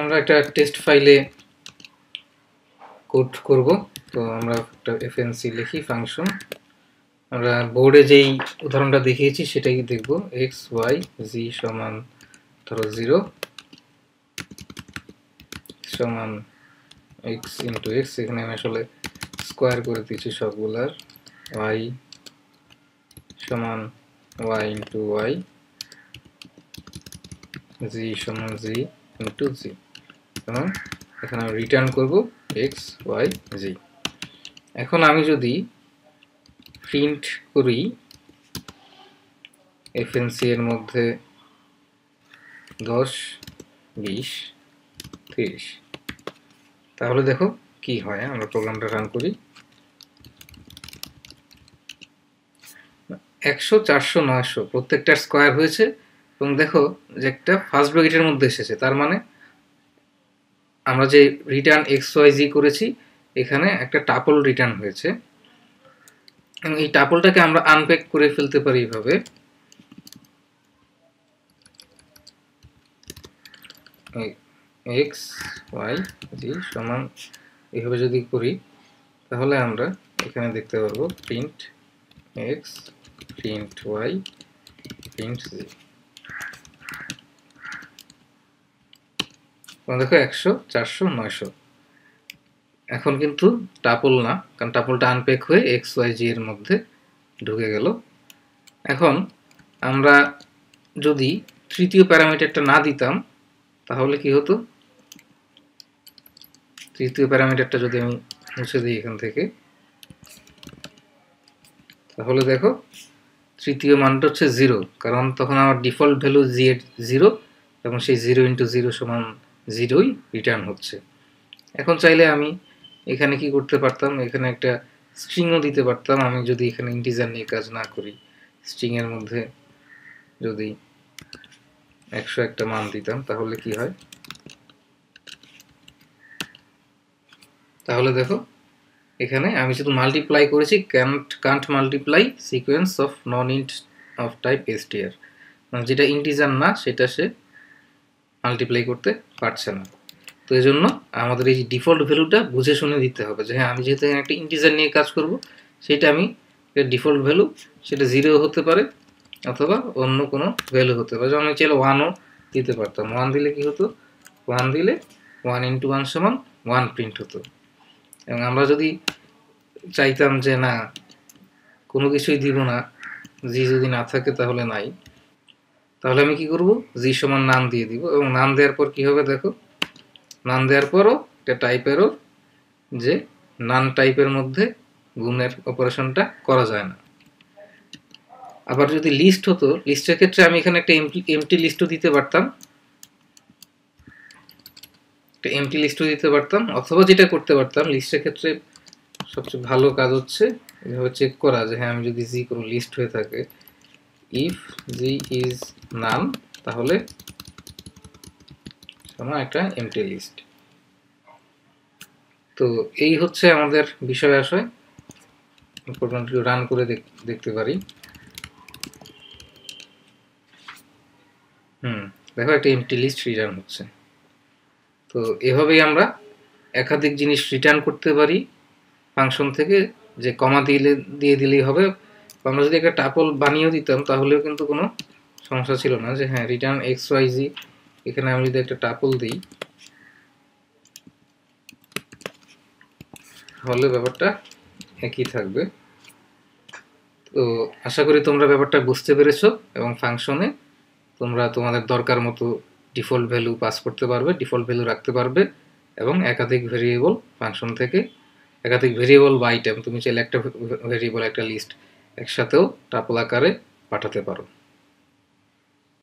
আমরা একটা টেস্ট ফাইলে কোড করব। তো আমরা একটা এফএনসি লিখি ফাংশন। আমরা বোর্ডে যেই উদাহরণটা দেখিয়েছি সেটাই দেখব। এক্স ওয়াই জি সমান ধরো 0 সমান এক্স ইন্টু এক্স, এখানে আমি আসলে স্কোয়ার করে দিচ্ছি সবগুলার। ওয়াই সমান ওয়াই ইন্টু ওয়াই, জি সমান জি ইন্টু জি, এবং এখানে আমি রিটার্ন করব এক্স ওয়াই জি। এখন আমি যদি প্রিন্ট করি এফএনসি এর মধ্যে 10 20 30, তাহলে দেখো কি হয়। আমরা প্রোগ্রামটা রান করি। 100 400 900 প্রত্যেকটার স্কোয়ার হয়েছে, এবং দেখো যে একটা ফার্স্ট ব্র্যাকেটের মধ্যে এসেছে, তার মানে আমরা যে রিটার্ন এক্স ওয়াই জি করেছি এখানে একটা টাপল রিটার্ন হয়েছে, এবং এই টাপলটাকে আমরা আনপ্যাক করে ফেলতে পারি এইভাবে। এক্স ওয়াই জি সমান এইভাবে যদি করি তাহলে আমরা এখানে দেখতে পারবো print X print Y print Z. দেখো 100 400 900 এখন কিন্তু টাপল না, কারণ টাপলটা আনপ্যাক হয়ে এক্স ওয়াই জি এর মধ্যে ঢুকে গেল। এখন আমরা যদি তৃতীয় প্যারামিটারটা না দিতাম তাহলে কি হতো? তৃতীয় প্যারামিটারটা যদি আমি মুছে দিই এখান থেকে, তাহলে দেখো তৃতীয় মানটা হচ্ছে 0, কারণ তখন আমার ডিফল্ট ভ্যালু জি এর 0, এবং সেই 0 ইন্টু 0 সমান 0ই রিটার্ন হচ্ছে। এখন চাইলে আমি এখানে কি করতে পারতাম, এখানে একটা স্ট্রিংও দিতে পারতাম। আমি যদি এখানে ইন্টিজার নিয়ে কাজ না করি, স্ট্রিং এর মধ্যে যদি 100 একটা মান দিতাম তাহলে কি হয়? তাহলে দেখো এখানে আমি শুধু মাল্টিপ্লাই করেছি, can't multiply sequence of non int of type str, মানে যেটা ইন্টিজার না সেটা সে মাল্টিপ্লাই করতে পারছে না। তো এই জন্য আমাদের এই ডিফল্ট ভ্যালুটা বুঝে শুনে দিতে হবে যে হ্যাঁ, আমি যেহেতু একটা ইন্টিজার নিয়ে কাজ করব, সেটা আমি ডিফল্ট ভ্যালু সেটা 0 হতে পারে অথবা অন্য কোনো ভ্যালু হতে পারে। যেমন আমি চাইলে 1ও দিতে পারতাম। 1 দিলে কি হতো? 1 দিলে 1 ইন্টু 1 সমান 1 প্রিন্ট হতো। এবং আমরা যদি চাইতাম যে না, কোনো কিছুই দিব না, জি যদি না থাকে তাহলে নাই, তাহলে আমি কি করব? জি সমান নাম দিয়ে দিব, এবং নাম দেওয়ার পর কি হবে দেখো, নাম দেওয়ার পরও একটা টাইপেরও যে নান টাইপের মধ্যে গুণের অপারেশনটা করা যায় না। আবার যদি লিস্ট হতো, লিস্টের ক্ষেত্রে আমি এখানে একটা এমটি লিস্টও দিতে পারতাম, একটা এমটি লিস্টও দিতে পারতাম, অথবা যেটা করতে পারতাম লিস্টের ক্ষেত্রে সবচেয়ে ভালো কাজ হচ্ছে এভাবে চেক করা যে হ্যাঁ, আমি যদি জি কোনো লিস্ট হয়ে থাকে, ইফ জি ইজ নান, তাহলে একটা এমটি লিস্ট। তো এই হচ্ছে আমাদের বিষয় আশয়। প্রোগ্রামটি রান করে দেখতে পারি। দেখো একটা এমটি লিস্ট রিটার্ন হচ্ছে। তো এভাবেই আমরা একাধিক জিনিস রিটার্ন করতে পারি ফাংশন থেকে, যে কমা দিয়ে দিলেই হবে। আমরা যদি একটা টাপল বানিয়েও দিতাম তাহলেও কিন্তু কোনো সমস্যা ছিল না, যে হ্যাঁ রিটার্ন এক্স ওয়াই জি, এখানে আমি যদি একটা টাপল দিই তাহলে ব্যাপারটা একই থাকবে। তো আশা করি তোমরা ব্যাপারটা বুঝতে পেরেছো, এবং ফাংশনে তোমরা তোমাদের দরকার মতো ডিফল্ট ভ্যালু পাস করতে পারবে, ডিফল্ট ভ্যালু রাখতে পারবে, এবং একাধিক ভেরিয়েবল ফাংশন থেকে, একাধিক ভেরিয়েবল বা আইটেম, তুমি চাইলে একটা ভেরিয়েবল একটা লিস্ট একসাথেও টাপল আকারে পাঠাতে পারো।